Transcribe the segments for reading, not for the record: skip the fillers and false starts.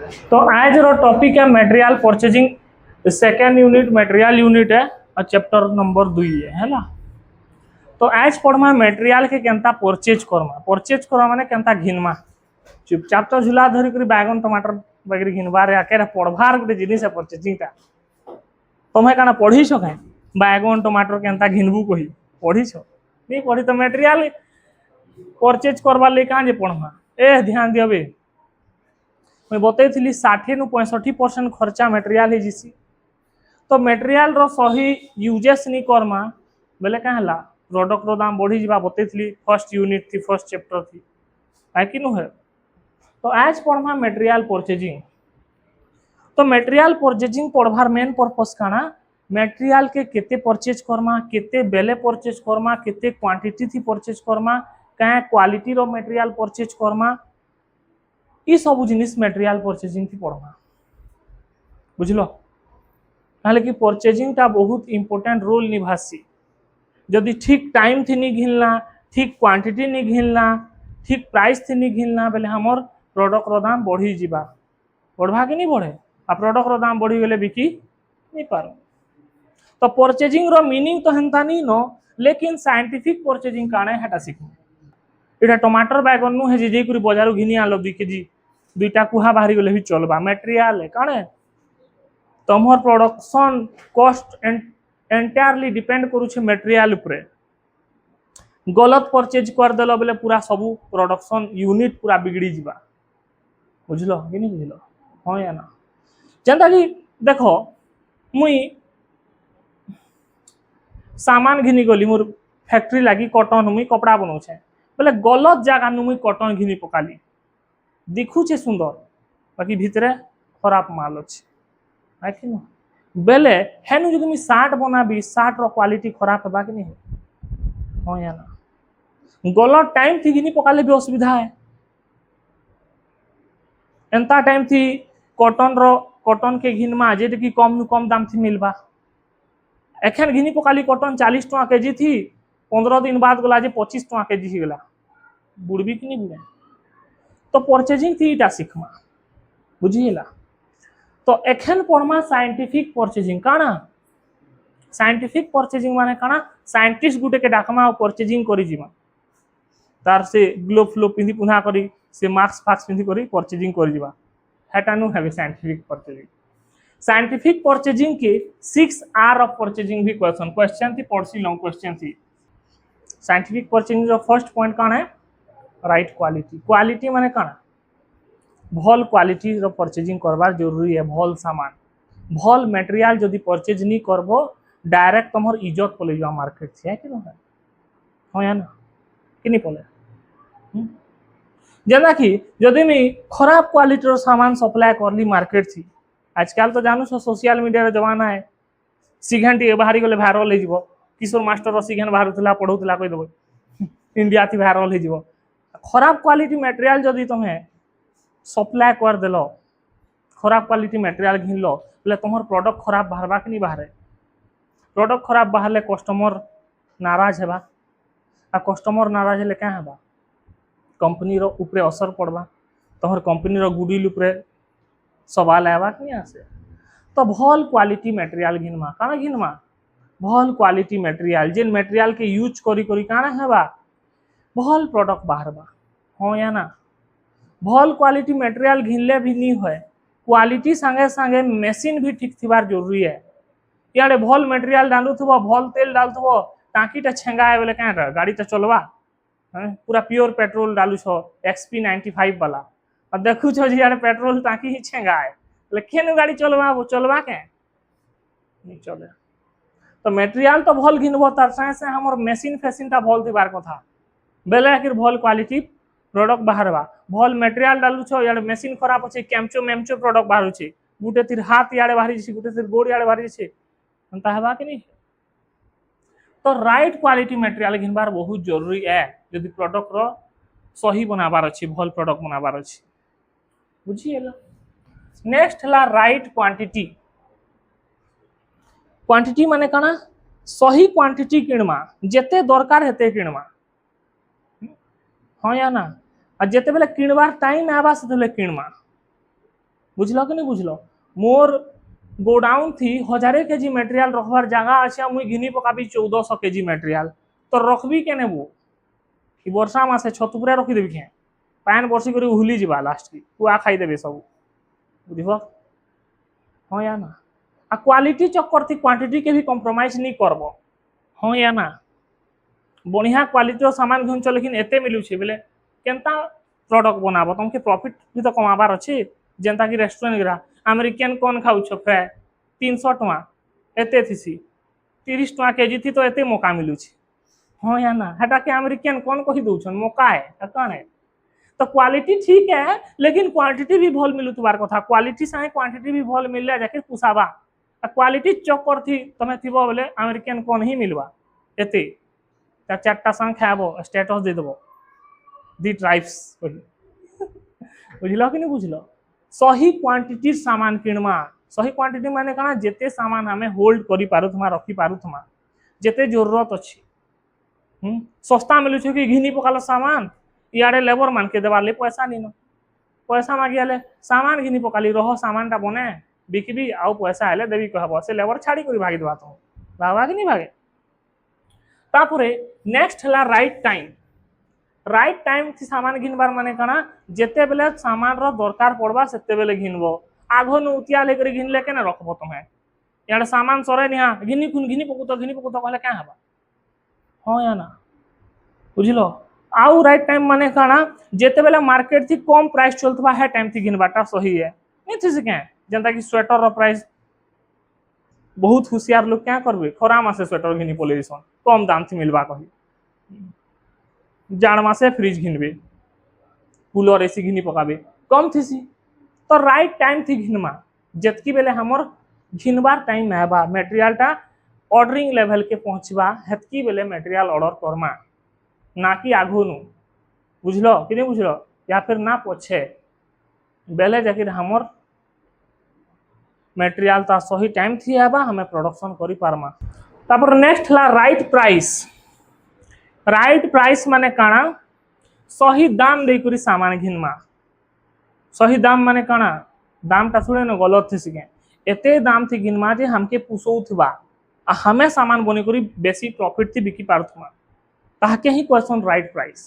तो आज रो टॉपिक है material purchasing second unit material unit है और चैप्टर नंबर 2 है ना। तो आज पढ़मा मटेरियल के केनता परचेज करमा माने केनता घिनमा चुपचाप तो झुला धरी कर बैगन टमाटर वगैरह घिनबार आके पढ़वार गोटे जिनिस है परचेजिंग टा तुम्हें काना पढ़ी छो कहीं बैगन टमाटर केनता घिनबू कही पढ़ी छो नहीं पढ़ी तो मटेरियल परचेज करवार लिए कहाँ जे पढ़मा ए ध्यान दियो बे मैं बतई 60 नु 65% खर्चा मटेरियल ही जिसी तो मटेरियल रो सही यूजेस नहीं करमा बेले क्या है प्रोडक्ट रो दाम बढ़ी जा बतई फर्स्ट यूनिट थी फर्स्ट चैप्टर थी है कि नुहे। तो आज पढ़मा मटेरियल परचेजिंग तो मटेरियल परचेजिंग पढ़वार मेन पर्पस काना मटेरियल के केते परचेज करमा केते बेले परचेज करमा केते क्वांटिटी थी परचेज करमा क्या quality raw material purchase Karma ये सब जिनिस मटेरियल परचेजिंग थी पढ़मा बुझलो ना कि परचेजिंग टा बहुत इंपोर्टेंट रोल निभासी जदि ठीक टाइम थी नहीं घिनला ठीक क्वांटिटी नहीं घिनला ठीक प्राइस थी नहीं घिनला बेले हमर प्रोडक्ट रो दाम बढ़ी जीवा बढ़वा कि नहीं बढ़े आ प्रोडक्ट रो दाम बढ़ी गले बिकी नहीं पार। तो परचेजिंग रो मीनिंग तो हेंता नहीं नो लेकिन साइंटिफिक परचेजिंग काने हेटा सिखो इटा टमाटर बैगन नु है जे कुरी बाजार घिनी आलो 2 केजी दुईटा कुहा बाहरी गले भी चलबा मटेरियल है काने तमर प्रोडक्शन कॉस्ट एंटायरली डिपेंड करूछे मटेरियल ऊपर गलत परचेज कर देलो बेले पूरा सब प्रोडक्शन यूनिट पूरा बिगड़ी जीवा बुझलो कि नहीं बुझलो हाँ या ना जनता कि देखो मुई सामान घिनी गली मोर फैक्ट्री लगी कॉटन मुई कपड़ा बनाऊे बोले गलत जगह मुई कॉटन घिनी पकाली दिखुचे सुंदर बाकी भितरे खराब माल अच्छे है कि ना बेले हेनु जो तुम शार्ट बनाबी शार्ट रो क्वालिटी खराब है कि नहीं हाँ या ना गलत टाइम थी घिनी पकाले भी असुविधा है एंता टाइम थी कॉटन के घिनमा जे कि कम नु कम दाम थी मिलबा एखन घिनी पकाली कॉटन 40 टका केजी थी 15 दिन बाद गला जे 25 टका केजी ही गला बुड़बी कि नहीं बुड़े। तो परचेजिंग थी इटा सीखमा बुझिएला। तो एखन पढ़मा साइंटिफिक परचेजिंग काना साइंटिफिक परचेजिंग माने काना साइंटिस्ट गुटे के डाकमा परचेजिंग करी जीमा तार से ग्लोव फ्लो पिंधि पुना करी से मास्क फाक्स पिंधि करी परचेजिंग करी जीवा हेटा नु हैवे साइंटिफिक परचेजिंग। साइंटिफिक परचेजिंग के 6 आर ऑफ परचेजिंग भी क्वेश्चन थी पढ़सी लॉन्ग क्वेश्चन थी। Scientific purchasing row first point काना है राइट क्वालिटी क्वालिटी माने काना भल क्वालिटी रो परचेजिंग करबार जरूरी है भल सामान भल मटेरियल जदि परचेज नहीं करबो डायरेक्ट तमर इज्जत पले जा मार्केट से है कि ना हाँ या ना कि नहीं पले जना कि जदि मैं खराब क्वालिटी रो सामान सप्लाई करली मार्केट थी आजकल तो जानू सोशल मीडिया रो जमाना है सिघन टी बाहरी गले भाइराल हो जिवो किशोर मास्टर रो सिघन बाहरुला पढ़ौला कहि देबो इंडिया थी भाइराल हो जिवो खराब क्वालिटी मटेरियल जदि तुम्हें सप्लाई कर देलो खराब क्वालिटी मटेरियल घिन लो बोले तुम्हार प्रोडक्ट खराब बाहरबा कि नहीं बाहरे प्रोडक्ट खराब बाहरले कस्टमर नाराज हेबा आ कस्टमर नाराज हेले क्या हेबा कंपनी रो ऊपर असर पड़वा तुम्हार कंपनी रो गुडविल ऊपर सवाल आवा कि नहीं आसे। तो भल क्वालिटी मटेरियल घिनमा काना घिनमा भल क्वालिटी मटेरियल जेन मटेरियल के यूज करी करी काना हेबा भल प्रोडक्ट बाहरबा हाँ या ना भल क्वालिटी मटेरियल घिनले भी नहीं है क्वालिटी संगे संगे मेसिन भी ठीक थिबार जरूरी है यारे भल मटेरियल डालू थो भल तेल डाल थो टाँकीटा छेंगा बोले क्या गाड़ी चलवा पूरा प्योर पेट्रोल डालू छो XP 95 वाला और देखू छो यार पेट्रोल टाँकी ही छेंगा केन गाड़ी चलवा के नहीं चले। तो मटेरियल तो भल घिनबो तार से हमर मेसिन फेसिनटा भल थिबार कथा बेले आखिर भल क्वालिटी प्रोडक्ट बाहरवा भल मटेरियल डालू छो यार मेसिन खराब अच्छे कैमचो मेमचो प्रोडक्ट बाहर छे गुटे तीर हाथ यारे बाहरी छे गुटे तीर गोड़ यारे बाहरी छे अंता हेबा कि नहीं। तो राइट क्वालिटी मटेरियल घिनबार बहुत जरूरी है यदि प्रोडक्ट रो सही बनाबार अछि भल प्रोडक्ट बनाबार अछि बुझिएला। नेक्स्ट हला राइट क्वांटिटी क्वांटिटी माने काना सही क्वांटिटी किणमा जेते दरकार हेते किणमा हाँ या ना आ जेते बेले किणवार टाइम आबा से बेले किणमा बुझल कि नहीं बुझल मोर गोडाउन थी 1000 केजी मटेरियल रखबार जगह अच्छे मुई घिनी पकाबी 1400 केजी मटेरियल तो रखबी के नेबू कि वर्षा मासे छतु पूरा रखीदेवी क्या पान बर्षी कर हुली जा लास्ट की कुआ खाईदेवे सब बुझब हाँ या ना आ क्वालिटी चक्कर थी क्वांटिटी के भी कम्प्रोमाइज नहीं करब हाँ या ना बढ़िया क्वालिटी सामान घुम लेकिन एते मिलूचे बोले केनता प्रोडक्ट बनाब तुमके प्रॉफिट भी तो कमाबार अच्छे जेनता कि रेस्टोरेंट गरा अमेरिकन कौन खाऊछ फ्राए 300 टଙ୍କା एते थी 30 टଙ୍କା केजी थी तो एते मौका मिलूचे हाँ या ना हेटा के अमेरिकन कौन कही दौन मौका है कौन है तो क्वालिटी ठीक है लेकिन क्वांटिटी भी भल मिलू तुबार कथा क्वालिटी सागे क्वांटिटी भी भल मिलले जाके पुसाबा क्वालिटी चक्कर थी तमें थी बोले अमेरिकन कौन ही मिलवा एते चार्टा सांग खाब स्टेटस देदेव दि ट्राइब्स बुझल कि नहीं बुझल सही क्वांटिटी सामान किणमा सही क्वांटिटी माने कଣା जेते सामान हमें होल्ड करि पारुथमा रखी पारुथमा जेते जरूरत अच्छी सस्ता मिलू कि घिनी पकाल सामान इे लेबर मान के देवार पैसा नहीं पैसा मागिले सामान घिनी पकाली रह सामान टा बने बिकबी आउ पैसा हेले देवी कहब से लेबर छाड़ी कर भागी देवा तुम भागा कि नहीं भागे तापरे नेक्स्ट है राइट टाइम थी सामान घिनबार माने कଣା जेते बेले सामान रो दरकार पड़वा सेते बेले घिनबो आगो न उतिया लेकर घिनले केना रखबो तुमे याडे सामान सरे निहा घिनी पकुतो कहले क्या हबा हाँ या ना बुझलो आउ राइट टाइम माने कଣା जेते बेले मार्केट थी कम प्राइस चलतबा है टाइम थी घिनबाटा सही है नहीं थी से जनता कि स्वेटर रो प्राइस बहुत होशियार लोग क्या करबे खरा मासे स्वेटर घिनी पलेसन कम दाम थी मिलवा कही जाड़ मासे फ्रिज घिनबे कूलर एसी घिनी पकाबे कम थी तो राइट टाइम थी घिनमा जतकी बेले हमर घिनबार टाइम आबा मटेरियलटा ऑर्डरिंग लेवल के पहुँचवा हेतकी बेले मटेरियल ऑर्डर करमा ना कि आगु नु बुझलो कि नहीं बुझलो या फिर ना पछे बेले जाकर हमर मटेरियल ता सही टाइम थी आबा हमें प्रोडक्शन करी पारमा तापर नेक्स्ट ला राइट प्राइस माने काଣା सही दाम देकर सामान घिनमा सही दाम माने काଣା दाम टा थोड़े न गलत थी सिके एते दाम थी घिनमा जे हमके पुसौथबा आ हमें सामान बने करी बेसी प्रॉफिट थी बिकी पारुथमा ताके ही क्वेश्चन राइट प्राइस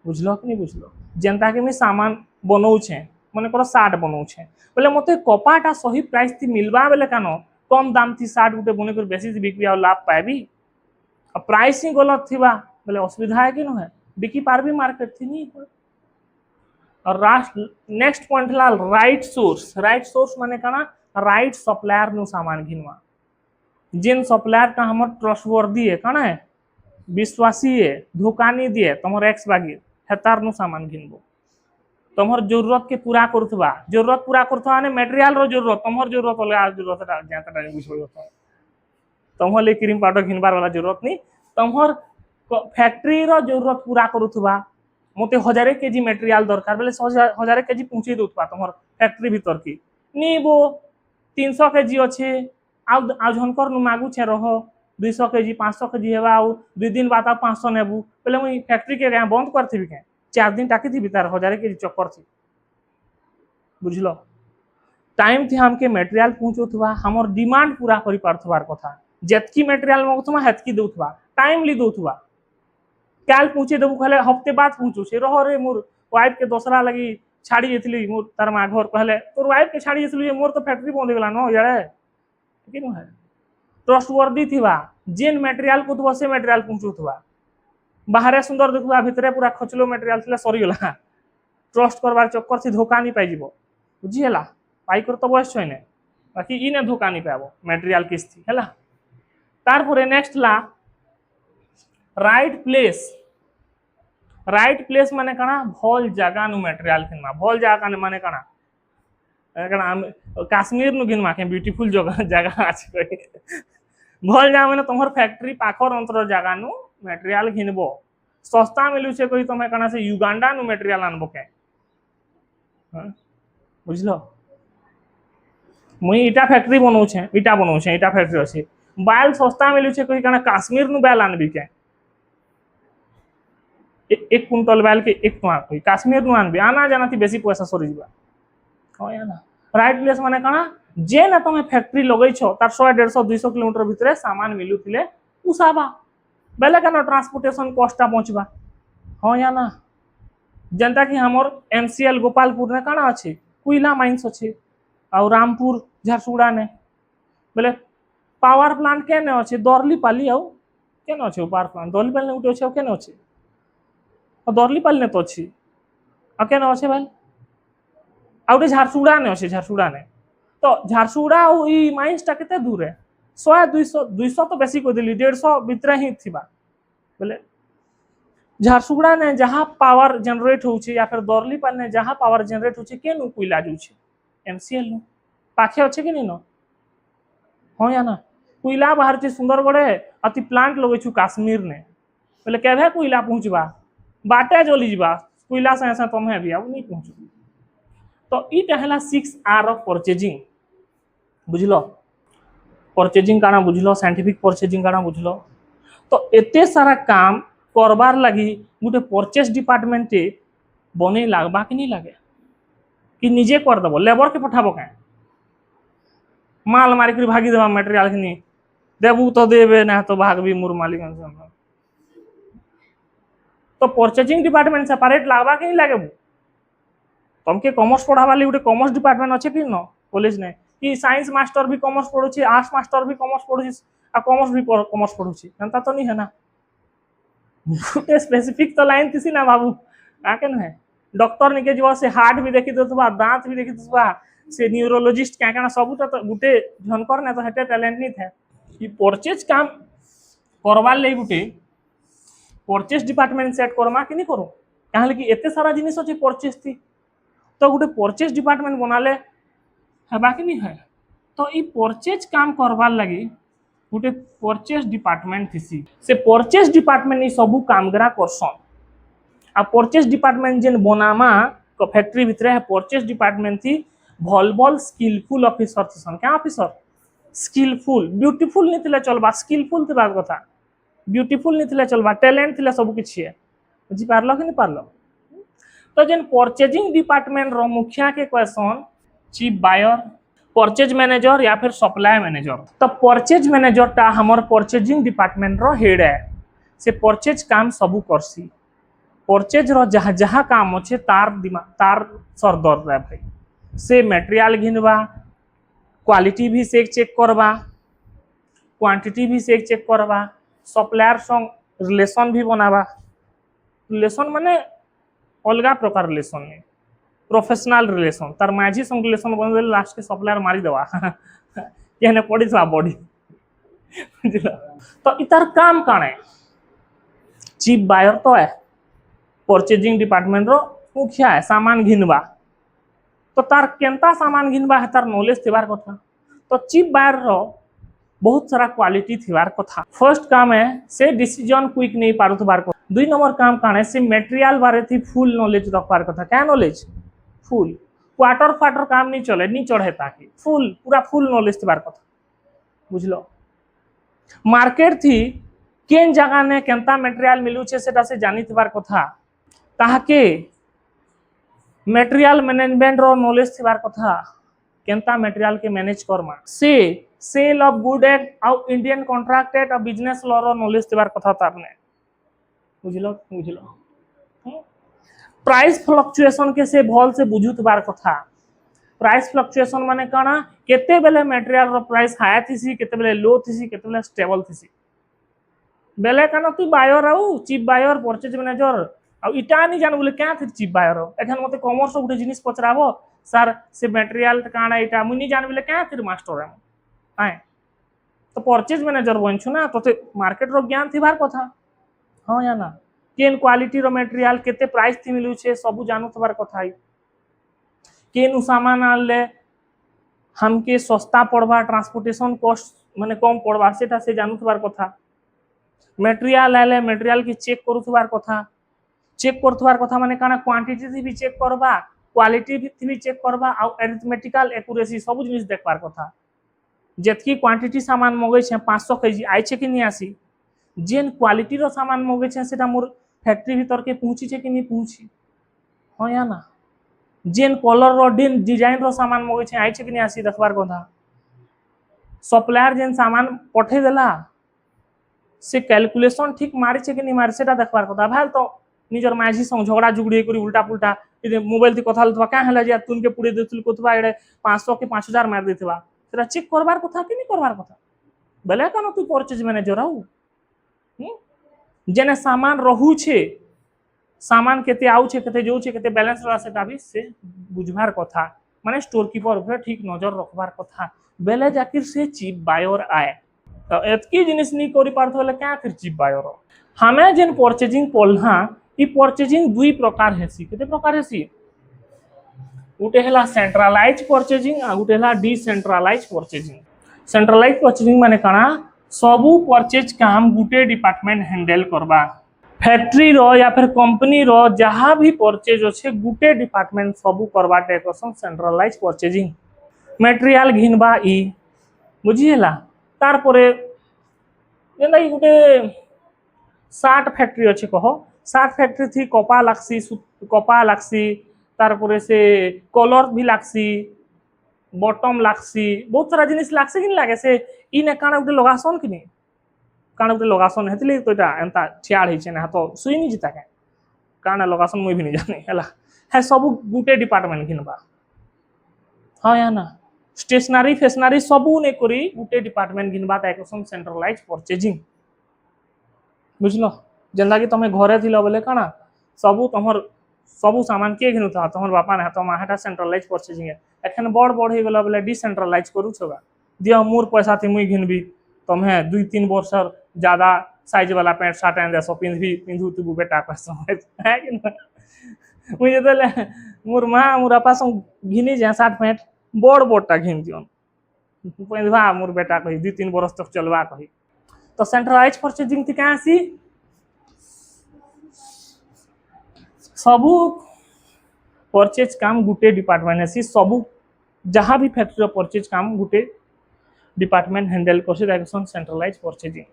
बुझलो कि नहीं बुझलो जेनता के मी सामान बनौछे मने करो सार्ट बनौछे बोले मते कपाटा सही प्राइस थी मिलबा बेले कानो कम दाम थी सार्ट गुटे बने कर बेसी बिक्री और लाभ पाबी और प्राइस ही गलत थी बोले असुविधा है कि न है बिकी पारबी मार्केट थी नहीं और नेक्स्ट पॉइंट ला राइट सोर्स माने कଣା राइट सप्लायर नु सामान घिनवा जिन सप्लायर का हमर ट्रस्टवर्दी है कଣା है विश्वासी है धोखा नहीं दिए तुम एक्स बागी हेतार नु सामान घिनबो तुमर जरूरत के पूरा करथबा जरूरत पूरा करथबा ने मटेरियल रो जरूरत तुमर जरूरत होले आज जरूरत जाता नहीं बुझबो तुम ले क्रीम पाउडर घिनबार वाला जरूरत नहीं तुमर फैक्ट्री रो जरूरत पूरा करुथबा मते 1000 केजी मटेरियल दरकार बोले 1000 केजी पहुंचे दउथबा तुमर फैक्ट्री भीतर की नीबो 300 केजी अच्छे आ झनकर नु मागू छे रहो 200 केजी 500 केजी हेबा आ 2 दिन बाद 500 नेबू बोले मुई फैक्ट्री के बंद करथिबी के 4 दिन टाकी थी भीतर 1000 केजी चक्कर थी बुझलो टाइम थी हमके मटेरियल पहुंचोथबा हमर डिमांड पूरा करी पारथबार कथा जतकी मटेरियल मगथमा हेतकी दउथबा टाइमली दउथबा काल पहुंचे देबू कहले हफ्ते बाद पहुंचू से रहो रे मोर वाइफ के दोसरा लगी छाड़ी जेतली मोर तार मा घर कहले तोर वाइफ के छाड़ी जेतली मोर तो फैक्ट्री बंद गेला न यारे ठीक न है ट्रस्टवर्दी थिबा जेन मटेरियल को तो से मटेरियल पहुंचुथबा बाहर सुंदर देखबा भितरे पूरा खचलो मटेरियल थिला सरी गेला ट्रस्ट करबार चक्कर से धोखा नहीं पाई जीवो बुझी हला पाई कर तो बयस छने बाकी इ ने धोखा नहीं पाबो मटेरियल किस थी हला तार परे नेक्स्ट ला राइट प्लेस माने कଣା भल जगह नु मटेरियल किनमा भल जगह माने कଣା काश्मीर नु गिनमा के ब्यूटीफुल जगह আছে भल जगह माने तोहर फैक्ट्री पाखर अंतर जगह नु मटेरियल घिनबो सस्ता मिलू छे कोई तमे कଣା से युगांडा नु मटेरियल आनबो के बुझलो मुई इटा फैक्ट्री बनौ छे इटा फैक्ट्री अछि बाल सस्ता मिलू छे कोई कଣା काश्मीर नु बाल आनबी के एक कुंटल बाल के 1 टका कोई काश्मीर नु आनबे आना जाना थी बेसी पैसा सरी जीवा हाँ या ना राइट प्लेस माने काना जे ना तुम फैक्ट्री लगै छो तार 100 150 200 किलोमीटर भितर सामान मिलुथिले उसाबा बेले काना ट्रांसपोर्टेशन कॉस्टा पहुंचबा हाँ या ना जनता कि हमर एमसीएल गोपालपुर ने काना अछि कोयला माइंस अछि और रामपुर झारसुगुड़ा ने बोले पावर प्लांट केने अछि दरलीपाली आउ केने अछि पावर प्लांट दरलीपाली ने उठे अछि केने अछि दरलीपाली ने तो अछि आ केने अछि भाई आ उठे झारसुगुड़ा ने अछि झारसुगुड़ा ने तो झारसुगुड़ा और ई माइंस टा केते दूर है 100 200 200 तो बेसी को दिली 150 भीतर ही थिबा बोले झारसुगुड़ा ने जहाँ पावर जनरेट होउछि या फिर दरलीपाली ने जहाँ पावर जनरेट होउछि केनु कोयला जुछि एमसीएल नु पाखे अछि कि नहीं न हाँ या ना कोयला बाहर छै सुंदरगढ़ अति प्लांट लगे छु काश्मीर ने बोले केभे कोयला पहुंचबा बाटे जली जबा कोयला से ऐसा तुम है भी अब नहीं पहुंचू तो ई कहला 6R ऑफ परचेजिंग बुझलो परचेजिंग काना बुझलो साइंटिफिक परचेजिंग काना बुझलो तो एते सारा काम करबार लगी गोटे परचेज डिपार्टमेंट बने लागबा कि नहीं लगे कि निजे कर दबो लेबर के पठाबो क्या माल मारिक भागी देवा मटेरियल खिनी देबू तो देबे ना तो भागबी मोर मालिक तो परचेजिंग डिपार्टमेंट सेपरेट लागबा कि नहीं लागे तुमके कॉमर्स पढ़ावा लगी गोटे कॉमर्स डिपार्टमेंट अच्छे कि न कॉलेज ने कि साइंस मास्टर भी कॉमर्स पढ़ुछि आर्ट्स मास्टर भी कॉमर्स पढ़ुछि आ कॉमर्स भी कॉमर्स पढ़ुछि जनता तो नहीं है ना गोटे स्पेसिफिक तो लाइन थिसी ना बाबू आके न है डॉक्टर निके जीवा से हार्ट भी देखि देतबा दांत भी देखि देतबा से न्यूरोलॉजिस्ट क्या कहना सब तो गोटे झनकर ना तो हेटे टैलेंट नहीं था कि परचेज काम करवार ले गोटे परचेज डिपार्टमेंट सेट करमा कि नहीं करो कहाँ कि एते सारा जिनिस अच्छे परचेज थी तो गोटे परचेज डिपार्टमेंट बनाले हेबा कि नहीं है तो ई परचेज काम करवार लगी गोटे परचेज डिपार्टमेंट थी से परचेज डिपार्टमेंट ई सबू काम करा करसन आ परचेज डिपार्टमेंट जेन बनामा को फैक्ट्री भितर है परचेज डिपार्टमेंट थी भल भल स्किलफुल ऑफिसर थी क्या ऑफिसर स्किलफुल ब्यूटीफुल नहीं थिले चलबा स्किलफुल थिबा कथा ब्यूटीफुल नहीं थिले चलबा टैलेंट थिले सब किछि है बुझी पारलो कि नहीं पारलो तो जेन परचेजिंग डिपार्टमेंट रो मुखिया के question chief buyer purchase manager या फिर सप्लाई मैनेजर तो परचेज मैनेजर टा हमर परचेजिंग डिपार्टमेंट रो हेड है से परचेज काम सबू करसी परचेज रो जहाँ जहाँ काम अच्छे तार दिमाग तार सरदर्द है भाई से मटेरियल घिनवा क्वालिटी भी से चेक करवा क्वांटिटी भी से चेक करवा सप्लायर संग रिलेशन भी बनावा रिलेशन माने अलग प्रकार रिलेशन नहीं प्रोफेशनल रिलेशन तार माझी संग रिलेशन बन लास्ट के सप्लायर मारी देवा कहने पड़ी था बॉडी तो इतार काम कौन है चीफ बायर तो है परचेजिंग डिपार्टमेंट रो मुखिया है सामान घिनवा तो तार केनता सामान घिनवा है तार नॉलेज थिबार कथा तो चीफ बायर रो बहुत सारा क्वालिटी थिबार कथा फर्स्ट काम है से डिसीजन क्विक नहीं पारुथबार कथा 2 नंबर काम काने से मटेरियल बारे थी फुल नॉलेज रखबार कथा क्या नॉलेज फुल क्वार्टर फाटर काम नहीं चले नहीं चढ़े ताकि फुल पूरा फुल नॉलेज थिबार कथा बुझलो मार्केट थी केन जगह ने केनता मटेरियल मिलू छे सेटा से जानी थिबार कथा ताके मटेरियल मैनेजमेंट रो नॉलेज थिबार कथा केनता मटेरियल के मैनेज करमा से सेल ऑफ गुड एक्ट और इंडियन कॉन्ट्रैक्ट एक्ट और बिजनेस लॉ रो नॉलेज थिबार कथा तारने बुझलो बुझलो प्राइस फ्लक्चुएशन के से भल से बुझुत बार कथा प्राइस फ्लक्चुएशन माने काना केते बेले मटेरियल रो प्राइस हाई थिसी केते बेले लो थिसी केते बेले स्टेबल थिसी बेले काना तू बायर आउ चीफ बायर परचेज मैनेजर आ इटा नहीं जान बोले क्या थी चीफ बायर एखन मते कॉमर्स गोटे जिनिस पचराबो सर से मटेरियल काना इटा मुई नहीं जान बोले क्या थी मास्टर है आए तो परचेज मैनेजर बनछु ना तो मार्केट रो ज्ञान थिबार कथा हाँ या ना केन क्वालिटी रो मटेरियल केते प्राइस थी मिलू छे सब जानू थबार कथा है केन सामान आनले हमके सस्ता पड़वा ट्रांसपोर्टेशन कॉस्ट माने कम पड़वा सेटा से जानू थबार कथा मटेरियल आले मटेरियल की चेक करूथबार कथा चेक करथबार कथा माने काना क्वांटिटी थी भी चेक करबा क्वालिटी भी चेक करबा और अरिथमेटिकल एक्यूरेसी सब जिनिस देखबार कथा जेतकी क्वांटिटी सामान मगे छे 500 केजी आइ छे कि नहीं आसी जेन क्वालिटी रो सामान मगे छे सेटा मोर फैक्ट्री भीतर के पहुंची छे कि नहीं पहुंची हाँ या ना जेन कलर रो जेन डिजाइन रो सामान मगे छे आइछे कि नहीं आसी देखबार कथा सप्लायर जेन सामान पठे देला से कैलकुलेशन ठीक मारी छे कि नहीं मारी सेटा देखबार कथा भाल तो निजर माझी संग झगड़ा झुगड़ी करी उल्टा पुल्टा मोबाइल थी कथा लतवा क्या हला जे तुनके पुरे देतुल कोतबा एडे 500 के 5000 मार देतबा सेटा चेक करबार कथा कि नहीं करबार कथा बेले कनो तू परचेज मैनेजर हउ जेने सामान रहू छे सामान केते आउ छे केते जाउ छे केते बैलेंस रहा सेटा भी से बुझबार कथा माने स्टोर कीपर ऊपर ठीक नजर रखबार कथा बेले जाकिर से चीप बायर आए तो एतकी जिनिस नहीं करि पारथो ले क्या कर चीप बायर हमें जेन परचेजिंग पढ़ला ई परचेजिंग दुई प्रकार हेसी केते प्रकार हेसी गुटे हला सेंट्रलाइज परचेजिंग आ गुटे हला डिसेंट्रलाइज परचेजिंग सेंट्रलाइज परचेजिंग माने काना सबू परचेज काम गुटे डिपार्टमेंट हैंडल करबा फैक्ट्री रो या फिर कंपनी रो जहाँ भी परचेज अच्छे गुटे डिपार्टमेंट सबू करवा करसन सेंट्रलाइज परचेजिंग मटेरियल घिनबा ई बुझिएला तार परे जेना कि गुटे 60 फैक्ट्री अच्छे कहो 60 फैक्ट्री थी कपा लागसी तार परे से कलर भी लागसी बटम लागसी बहुत सारा जिनिस लागसी कि लागे से इ ने काना गुटे लगासन कि नहीं काना गुटे लगासन हेतले तो एटा एंता छियाड़ हिचे ना तो सुई नहीं जिता के काना लगासन मुई भी नहीं जाने हला है सब गुटे डिपार्टमेंट घिनबा हां या ना स्टेशनरी फेशनरी सबू ने करी गुटे डिपार्टमेंट घिनबा ताइकसन सेंट्रलाइज परचेजिंग बुझलो जेंदा कि तमे घरे थिलो बोले काना सबू तमर सबू सामान के घिनुता तमर बापा ने तो माहाटा सेंट्रलाइज परचेजिंग है एखन बड़ बड़ हे गेला बोले डिसेंट्रलाइज करू छबा दिया मोर पैसा थी मुई घिनबी तमे 2-3 वर्ष ज्यादा साइज वाला पैंट शर्ट आन देसो पिंधु तू बेटा पैसा है कि ना मुझे तो मोर मां मोर आपा संग घिनी जे शर्ट पैंट बड़ बड़टा घिन दियन पिंधवा मोर बेटा कही 2-3 वर्ष तक चलवा कही तो सेंट्रलाइज परचेजिंग थी क्या सी सबू परचेज काम गुटे डिपार्टमेंट है सी सबू जहाँ भी फैक्ट्री परचेज काम गुटे डिपार्टमेंट हैंडल करसे दैट सेंट्रलाइज परचेजिंग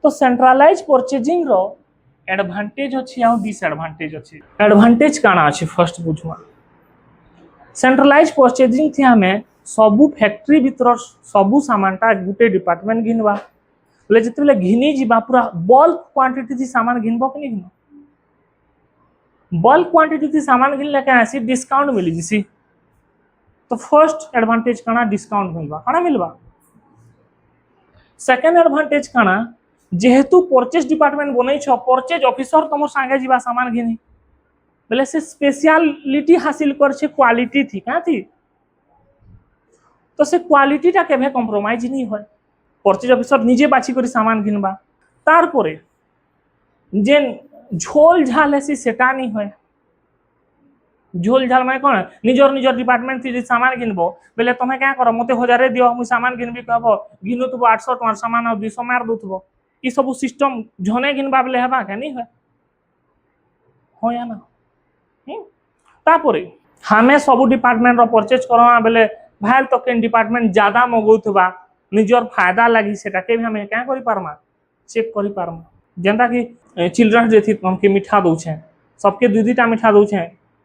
तो सेंट्रलाइज परचेजिंग रो एडवांटेज अछि आ डिसएडवांटेज अछि एडवांटेज काना अछि फर्स्ट बुझवा सेंट्रलाइज परचेजिंग थी हमें सबू फैक्ट्री भीतर सबू सामानटा गुटे डिपार्टमेंट घिनवा ले जतले घिनी जीवा पूरा बल्क क्वांटिटी थी सामान घिनबो कि नहीं बल्क क्वांटिटी थी सामान घिनले का ऐसी डिस्काउंट मिली जिसी तो फर्स्ट एडवांटेज काना डिस्काउंट मिलबा काना मिलबा सेकंड एडवांटेज काना जेहेतु परचेज डिपार्टमेंट बनै छ परचेज ऑफिसर तमो संगे जीवा सामान घिनी बोले से स्पेशलिटी हासिल कर छे क्वालिटी थी का थी तो से क्वालिटी टा केभे कॉम्प्रोमाइज नहीं होय परचेज ऑफिसर निजे बाछि करी सामान घिनबा तार परे जेन झोल झाल है सेटा नहीं होय झोल झाल माने कोन निजर डिपार्टमेंट थी सामान घिनबो बेले तमे क्या करो मते 1000 दियो मु सामान घिनबी कहबो घिनु तो 800 टका सामान आ 200 मार दुथबो ई सब सिस्टम झने घिनबा बेले हेबा के नहीं होय हो या ना तापरे हमें सब डिपार्टमेंट रो परचेज करवा बेले भाल तो केन डिपार्टमेंट ज्यादा मगौथबा निजर फायदा लगी सेटा के भी हमें क्या करि पारमा चेक करि पारमा जेंता कि चिल्ड्रन डे थी हमके मिठा दउ छे सबके 2-2टा मिठा दउ छे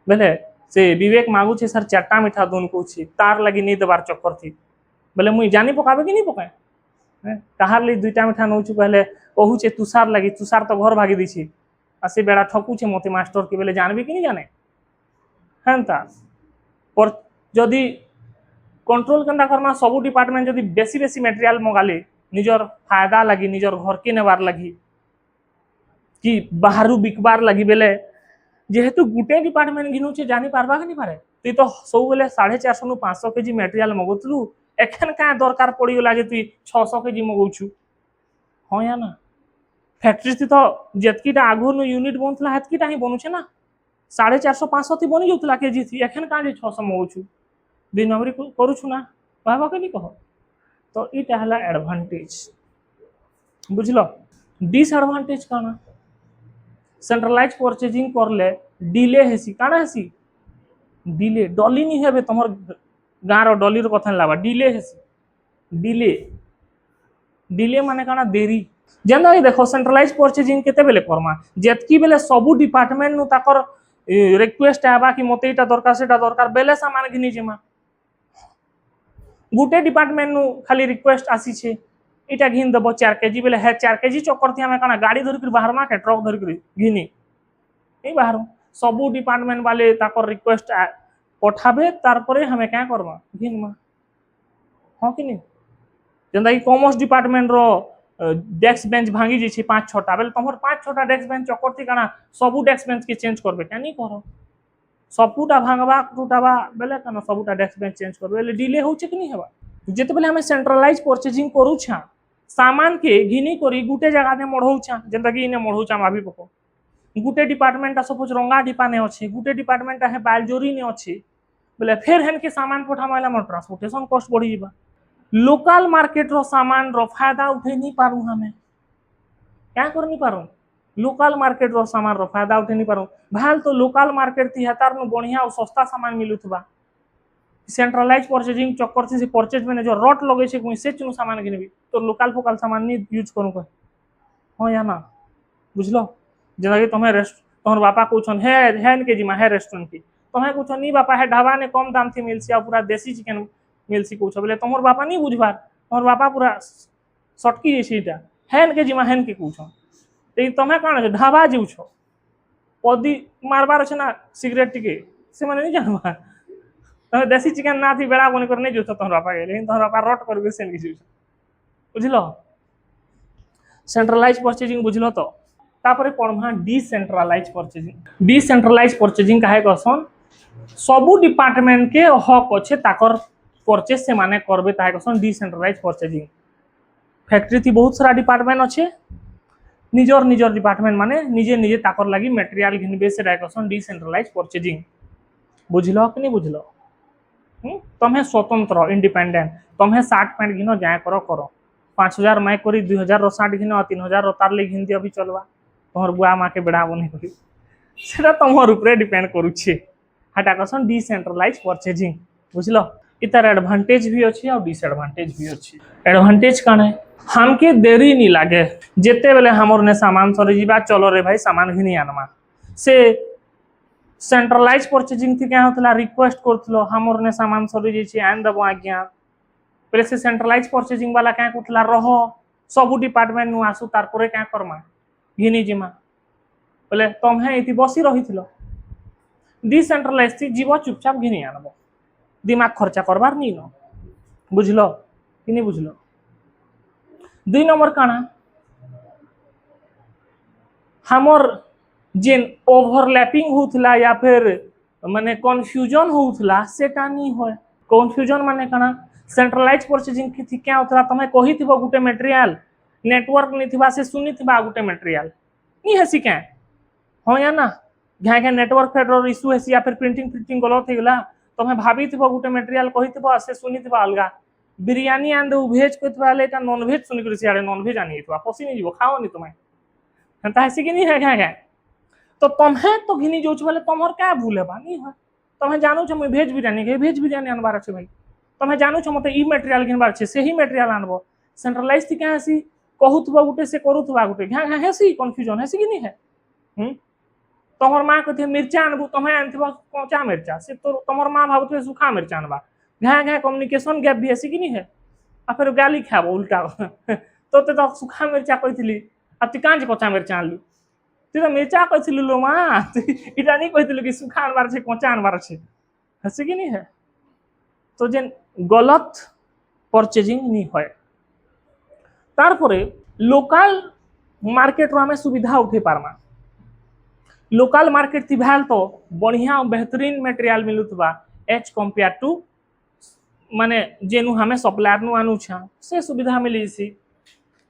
बेले से विवेक मांगू छे सर 4टा मिठा दोन को छी तार लगी नहीं देबार चक्कर थी बेले मुई जानी पकाबे कि नहीं पकाए कहार ले 2टा मिठा नउ छु पहले कहू छे तुषार लगी तुषार तो घर भागी दी छी आसे बेड़ा ठकू छे मोती मास्टर के बेले जानबी कि नहीं जाने हंता पर जदी कंट्रोल केनता करमा सब डिपार्टमेंट जदी बेसी बेसी मटेरियल मंगाले निजर फायदा लगी निजर घर के नेबार लगी कि बाहरु बिकबार लगी बेले जेहेतु गुटे डिपार्टमेंट घिनु छे जानी पारबा कि नहीं पारे ती तो सब बेले 450 नु 500 केजी मटेरियल मगुतलु एखन का दरकार पड़ी गला जे तू 600 केजी मगौछु हां या ना फैक्ट्री थी तो जतकीटा आगु नु यूनिट बनथला हतकीटा ही बनु छे ना 450 500 थी बनी जोतला केजी थी एखन का जे 600 मगौछु दिन नंबरी करू छु ना कहबा के नहीं कहो तो इटा हला एडवांटेज बुझलो डिसएडवांटेज काना सेंट्रलाइज परचेजिंग करले डिले हेसी काना हेसी डिले डली नहीं हेबे तमर गाँव डली कथा लाबा डिले हेसी डिले डिले माने काना देरी जेंदा देखो सेंट्रलाइज परचेजिंग केते बेले करमा जेतकी बेले सबु डिपार्टमेंट नु ताकर रिक्वेस्ट आवा कि मते इटा दरकार सेटा दरकार बेले सामान घिनी जिमा गुटे डिपार्टमेंट नु खाली रिक्वेस्ट आसी छे इटा घिन दबो 4 केजी बेले है 4 केजी चक्कर थी हमें काना गाड़ी धर कर बाहर मा के ट्रक धर कर घिनी ए बाहर सबू डिपार्टमेंट वाले ताकर रिक्वेस्ट पठाबे तार परे हमें क्या करबा घिनमा हां कि नहीं जेंदा कि कॉमर्स डिपार्टमेंट रो डेस्क बेंच भांगी जे 5-6टा बेले तमर 5-6टा डेस्क बेंच चक्कर थी काना सबू डेस्क बेंच के चेंज करबे क्या नहीं करो सबूटा भांगबा टूटाबा बेले काना सबूटा डेस्क बेंच चेंज करबे बेले डिले होचे कि नहीं हेबा जेते बेले हमें सेंट्रलाइज परचेजिंग करू छा सामान के घिनी करी गुटे जगह ने मढ़ौ छा जेंदा कि इने मढ़ौ छा भाभी पको गुटे डिपार्टमेंट सपोज रंगा डिपा ने अछि गुटे डिपार्टमेंट है बालजोरी ने अछि बोले फिर हेन के सामान पठामाला मोर ट्रांसपोर्टेशन कॉस्ट बढ़ी जीबा लोकल मार्केट रो सामान रो फायदा उठे नहीं पारू हमें क्या कर नहीं पारू लोकल मार्केट रो सामान रो फायदा उठे नहीं पारू भाल तो लोकल मार्केट थी हतार नु बढ़िया और सस्ता सामान मिलुथबा सेंट्रलाइज परचेजिंग चक्कर से परचेज मैनेजर रट लगे छे कोई से चुनु सामान किनबी तो लोकल फोकल सामान नहीं यूज करू को हां या ना बुझलो जेना कि तुम्हें तोहर बापा कुछन है के जिमा है रेस्टोरेंट की तुम्हें कुछ नहीं बापा है ढाबा ने कम दाम थी मिलसी और पूरा देसी चिकन मिलसी कुछ बोले तोहर बापा नहीं बुझबार तोहर बापा पूरा सटकी जे छीटा है के जिमा है के कुछ ते तुम्हें कान छे ढाबा जीव छो पदी मारबार छे ना सिगरेट टिके से माने नहीं जानबा तमे देसी चिकन ना थी बेड़ा बने कर नहीं जो तोहर बापा के लेकिन तोहर बापा रट कर सेन की बुझलो सेंट्रलाइज परचेजिंग बुझलो तो तापरे पढ़मा डिसेंट्रलाइज परचेजिंग काहे कहसन सबु डिपार्टमेंट के हक अच्छे ताकर परचेज से माने करबे ताहे कहसन डिसेंट्रलाइज परचेजिंग फैक्ट्री थी बहुत सारा डिपार्टमेंट अच्छे निजर निजर डिपार्टमेंट माने निजे निजे ताकर लागि मटेरियल घिनबे से कहसन डिसेंट्रलाइज परचेजिंग बुझलो कि नहीं बुझलो तुम्हें स्वतंत्र इंडिपेंडेंट तुम्हें 60 पैंट घिनो जाए करो 5000 मैं करी 2000 रो 60 घिनो 3000 रो तार ले घिन दियो अभी चलवा तोहर बुआ माँ के बेड़ा बने करी सेटा तमर ऊपर डिपेंड करू छे हटा कहसन डिसेंट्रलाइज परचेजिंग बुझलो इतार एडवांटेज भी अच्छी और डिसएडवांटेज भी अच्छी एडवांटेज कौन है हमके देरी नहीं लागे जेते बेले हमर ने सामान सरी जीवा चलो रे भाई सामान घिनी आनमा से सेंट्रलाइज परचेजिंग थी क्या होतला रिक्वेस्ट करथलो हमर ने सामान सरी जे छी आन दबो आज्ञा पहले से सेंट्रलाइज परचेजिंग वाला क्या कुतला रहो सब डिपार्टमेंट नु आसु तार परे क्या करमा घिनी जिमा बोले तुम्हें इति बसी रही डिसेंट्रलाइज थी जीव चुपचाप घिनी आनब दिमाग खर्चा करबार नहीं न बुझलो कि नहीं बुझलो 2 नंबर काना हमर जेन ओवरलैपिंग होतला या फिर माने कन्फ्यूजन होतला सेटा नहीं होय कन्फ्यूजन माने काना सेंट्रलाइज परचेजिंग की थी क्या होतला तमे कही थिबो गुटे मटेरियल नेटवर्क नहीं थिबा से सुनी थिबा गुटे मटेरियल नहीं हसी क्या हाँ या ना घाए घाए नेटवर्क फेडर इश्यू है या फिर प्रिंटिंग गलत हो गला तुम्हें भाभी थी गोटे मटेरियल कही से शुनी थी अलग बिरियानी आन दे भेज कहते नॉन भेज शुनिक सियाड़े नॉन भेज आनी पसी नहीं जीव खाओ नहीं तुम्हें हेन्ता हेसी कि नहीं है घाए घाए तो तुम्हें तो घिनी जो बोले तुम्हार क्या भूल है नहीं है तुम्हें जानू छे मुझे भेज बिरियानी आनबार अच्छे भाई तुम्हें जानू छे मत मटेरियल घिनबार छे से ही मटेरियल आनब सेंट्रलाइज थी क्या हेसी कहूथबा गुटे से करूथबा गुटे घाए घाए हेसी कन्फ्यूजन हेसी कि नहीं है तमर माँ कहते मिर्चा आनबू तुम्हें आनथिबा कच्चा मिर्चा से तो तमर माँ भावुथे सूखा मिर्चा आनबा घाए घाए कम्युनिकेशन गैप भी हेसी कि नहीं है आ फिर गाली खाब उल्टा तो सूखा मिर्चा कही आ तु काज कच्चा मिर्चा आनलु तु तो मिर्चा कही लो माँ इटा नहीं कही कि सूखा आनबार छे कच्चा आनबार छे हेसी कि नहीं है तो जेन गलत परचेजिंग नहीं है तारपरे लोकल मार्केट रो हमें सुविधा उठे पारमा लोकल मार्केट थी भाल तो बढ़िया बेहतरीन मटेरियल मिलुतबा एज कंपेयर टू माने जेनु हमें सप्लायर नु आनु छा से सुविधा मिली सी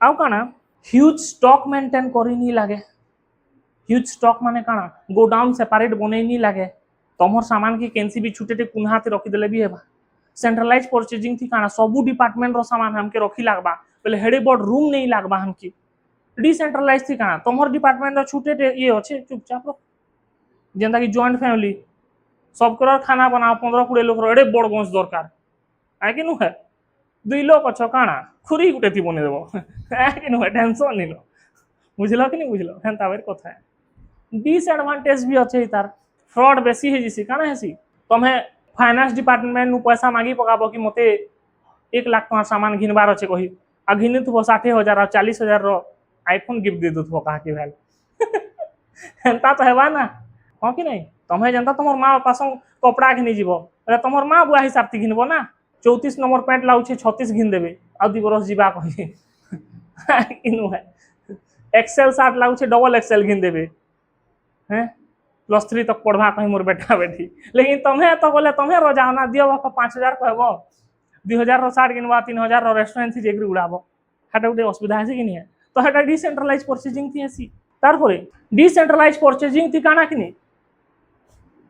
आउ काना ह्यूज स्टॉक मेंटेन करी नहीं लागे ह्यूज स्टॉक माने काना गोडाउन सेपरेट बने नहीं लागे तमर सामान की केनसी भी छुटे कुन्हा ते रखी देले भी हेबा सेंट्रलाइज परचेजिंग थी काना सबू डिपार्टमेंट रो सामान हमके रखी लागबा पहले हेडे बोर्ड रूम नहीं लागबा हमकी डिसेंट्रलाइज थी काना तमर डिपार्टमेंट छुटे ये अच्छे चुपचाप जेनता कि जॉइंट फैमिली सबकर खाना बनाओ 15-20 लोग एडे बड़ गंज दरकार है कि नुहे 2 लोग अच्छ काना खुरी गुटे थी बने देव है कि नुहे टेंशन नहीं लो बुझल कि नहीं बुझल हेन्ता बेर कथा डिसएडवांटेज भी अच्छे तार फ्रॉड बेसी है जिसी काना हेसी तुम्हें फाइनेंस डिपार्टमेंट नु पैसा मांगी पकाबो कि मते 1 लाख टका सामान घिनबार अच्छे कही आ घिनी थो 60,000 और 40,000 रो आईफोन गिफ्ट दे दो कहा कि भेल एंता तो हेबा ना हाँ कि नहीं तुम्हें जनता तुम माँ बापा कपड़ा घिनी जीव तुम माँ बुआ हिसाब से घिनब ना 34 नंबर पैंट लाउछे 36 घिन देवे आ 2 बरस जीवा कही इनु है एक्सेल शार्ट लाउछे डबल एक्सेल घिन देवे हैं +3 तक पढ़वा कहीं मोर बेटा बेटी लेकिन तुम्हें तो बोले तुम्हें रोजाना दियो बापा 5,000 कहब 2,000 रो शार्ट गिनवा 3,000 रो रेस्टोरेंट थी जेकरी उड़ाबो हाटा उठे असुविधा है कि नहीं है तो हाटा डिसेंट्रलाइज परचेजिंग थी ऐसी तारपरे डिसेंट्रलाइज परचेजिंग थी काना कि नहीं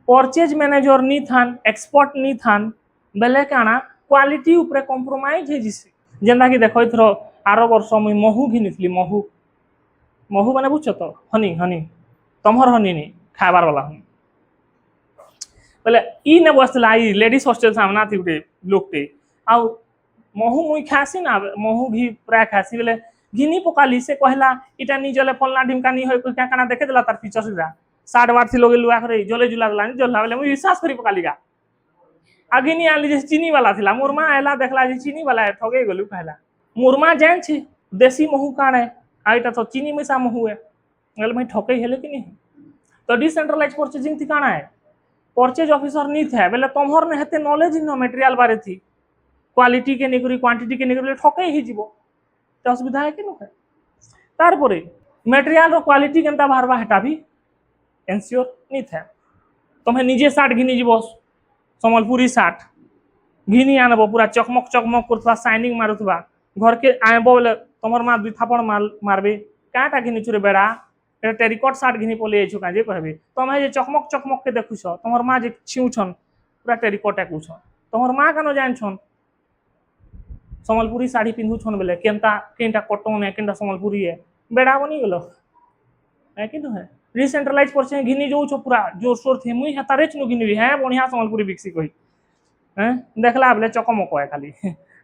परचेज मैनेजर नी थान एक्सपर्ट नी थान बेले काना क्वालिटी ऊपर कॉम्प्रोमाइज है जिसे जेंदा कि देखो इथरो आरो वर्ष मुई महू घिनिथली महू महू माने बुझछ तो हनी हनी तमहर हनी नहीं खाबार वाला हनी बोले ई ने बसला ई लेडीज हॉस्टल सामना थी उठे लोकटे आ महू मुई खासी ना महू घी प्राय खासी बोले घिनी पकाली से कहला इटा नी जले फलना ढिमका नी होय क्या काना देखे देला तार फीचर सुरा 60 बार थी लोगे लुआ करे जले जुला देला नी जला बोले मुई विश्वास करी पकाली गा आगे नी आली जे चीनी वाला थिला मुरमा आला देखला जे चीनी वाला है ठगे गेलु कहला मुरमा जान छी देसी महू काने आइटा तो चीनी मिसा महू है गल मैं ठके हेले कि नहीं तो डिसेंट्रलाइज परचेजिंग थी काना है परचेज ऑफिसर नी थे बोले तुम्हर ने हेते नॉलेज इन मटेरियल बारे थी क्वालिटी के निकरी क्वांटिटी के निकरी ठके ही जीवो तो असुविधा है कि न है तारपरे मटेरियल रो क्वालिटी केनता बाहरवा हेटा भी एनश्योर नी थे तुम्हें निजे साट घिनी जीवो सम्बलपुरी साट घिनी आनबो पूरा चकमक चकमक करथवा शाइनिंग मारुथवा घर के आएबो बोले तमर माँ 2 थापड़ मारबे काटा घिनी चुरे बेड़ा एटा टेरिकट साट घिनी पले आइछु काजे कहबे तमे जे चकमक चकमक के देखुछ तमर माँ जे छिउछन पूरा टेरिकट कुछ तमर माँ कनो जान छन सम्बलपुरी साड़ी पिंधु छन बेले केनता केनटा कटन है केनटा सम्बलपुरी है बेड़ा बनी गेलो है कि न है डिसेंट्रलाइज परचेज घिनी जो छ पूरा जोर शोर थे मुई हतारे छु घिनी है बढ़िया सम्बलपुरी बिक्सी कही हैं देखला बेले चकमक है खाली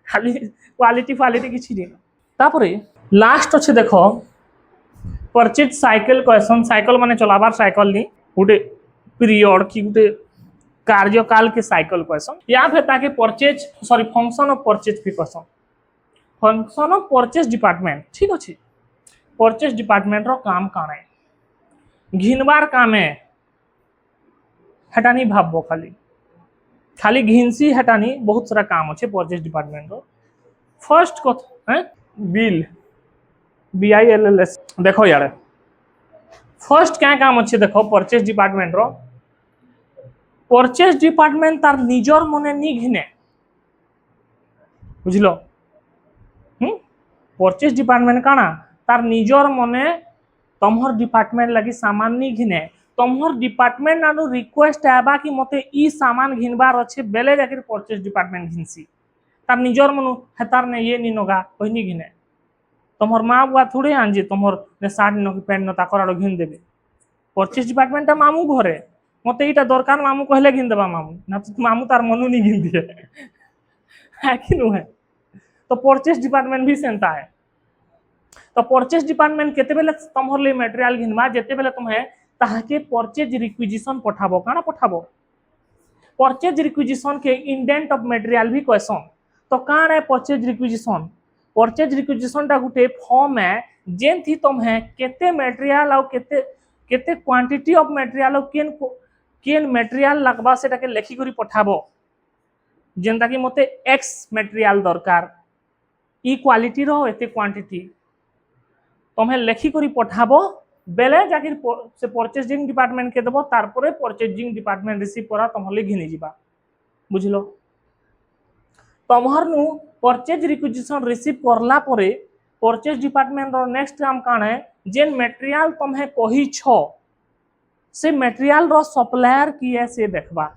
खाली क्वालिटी क्वालिटी किछि नहीं तापरे लास्ट अच्छे देखो परचेज साइकिल कहसन साइकिल माने चलाबार साइकिल नहीं गोटे पीरियड कि गोटे कार्यकाल के साइकिल कहसन या फिर ताके purchase sorry function of purchase भी कहसन फंक्शन ऑफ परचेज डिपार्टमेंट ठीक अच्छे परचेज डिपार्टमेंट रो काम काण है घिनबार काम है हेटा नहीं भाबो खाली खाली घिनसी हेटा नहीं बहुत सारा काम अच्छे परचेज डिपार्टमेंट रो फर्स्ट कथ है बिल BILLS देखो यार फर्स्ट क्या काम अच्छे देखो परचेज डिपार्टमेंट रो परचेज डिपार्टमेंट तार निजर मने नी घिने बुझलो परचेज डिपार्टमेंट काना तार निजर मने तमहर डिपार्टमेंट लगी सामान नी घिने तमहर डिपार्टमेंट नानु रिक्वेस्ट आबा कि मते ई सामान घिनबार अच्छे बेले जाकर परचेज डिपार्टमेंट घिनसी तार निजर मनु हेतार ने ये नी नगा कोई नी घिने तमहर माँ बुआ थोड़े आनजे तमहर ने साड़ी न पैंट न ताकर घिन देवे परचेज डिपार्टमेंट मामू घरे मते इटा दरकार मामू कहले घिन देबा मामू ना तो मामू तार मनु नहीं घिन दिए है कि नु है तो परचेज डिपार्टमेंट भी सेंता है तो परचेज डिपार्टमेंट केते बेले तमहर ले मटेरियल घिनबा जेते बेले तुम्हें ताहाके परचेज रिक्विजिशन पठाबो काना पठाबो परचेज रिक्विजिशन के इंडेंट ऑफ मटेरियल भी कहसन तो कान है परचेज रिक्विजिशन टा गुटे फॉर्म है जेन थी तुम्हें केते मटेरियल और केते केते क्वांटिटी ऑफ मटेरियल और केन मटेरियल लगबा सेटा के लेखि करी पठाबो जेनता कि मते एक्स मटेरियल दरकार ई क्वालिटी रो एते क्वांटिटी तुम्हें लेखि करी पठाबो बेले जाकिर से परचेजिंग डिपार्टमेंट के देबो तारपरे परचेजिंग डिपार्टमेंट रिसीव करा तमहले घिनि जिबा बुझलो तमहर नु परचेज रिक्विजिशन रिसीव करला परे परचेज डिपार्टमेंट रो नेक्स्ट काम कान है जेन मटेरियल तुम्हें कही छो से मटेरियल रो सप्लायर की है से देखबा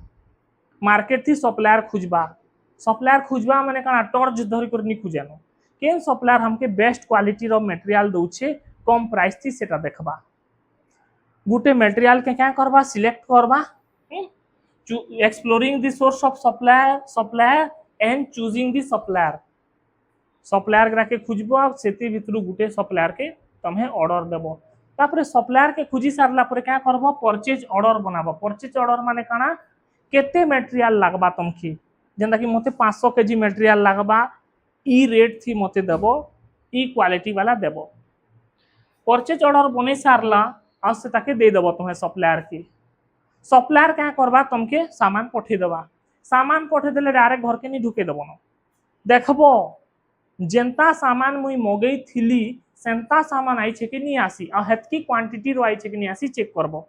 मार्केट थी सप्लायर खुजबा माने काना टॉर्च धरि कर नी खुजानो केन सप्लायर हमके बेस्ट क्वालिटी रो मटेरियल दउछे कम प्राइस थी सेटा देखबा गुटे मटेरियल के क्या करबा सिलेक्ट करबा exploring the source of supplier and choosing the supplier ग्रा के खुजबो सेती भितरु गुटे सप्लायर के तम्हे ऑर्डर देबो तापर सप्लायर के खुजी सारला पर क्या करबो परचेज ऑर्डर बनाबो परचेज ऑर्डर माने काना केते मटेरियल लागबा तुमकी जेंदा कि मते 500 केजी मटेरियल लागबा ई रेट थी मते देबो ई क्वालिटी वाला देबो परचेज ऑर्डर बने सारला आ से ताके दे देबो तुम्हें सप्लायर की सप्लायर क्या करबा तुमके सामान पठे देबा सामान पठे देले डायरेक्ट घर के नहीं ढुके देबो न देखबो जेंता सामान मुई मगई थिली सेंता सामान आई छे कि नहीं आसी आ हेतकी क्वांटिटी रो आई छे कि नहीं आसी चेक करबो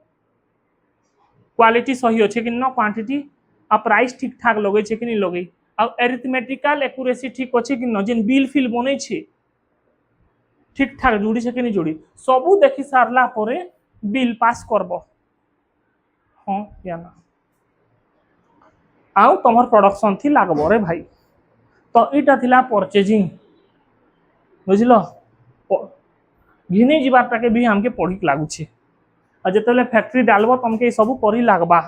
क्वालिटी सही अच्छे कि न क्वांटिटी आ प्राइस ठीक ठाक लगे छे कि नहीं लगे आ एरिथमेटिकल एक्यूरेसी ठीक अच्छे कि न जेन बिल फिल बने छे ठीक ठाक जोड़ी छे कि नहीं जोड़ी सबू देखि सारला परे बिल पास करबो हाँ या ना आउ तमर प्रोडक्शन थी लागबो रे भाई तो इटा थिला परचेजिंग बुझलो घिनी जीवार टाके भी हमके पढ़ी लागुछे आ जेतले फैक्ट्री डालबो तुमके सब करी लागबा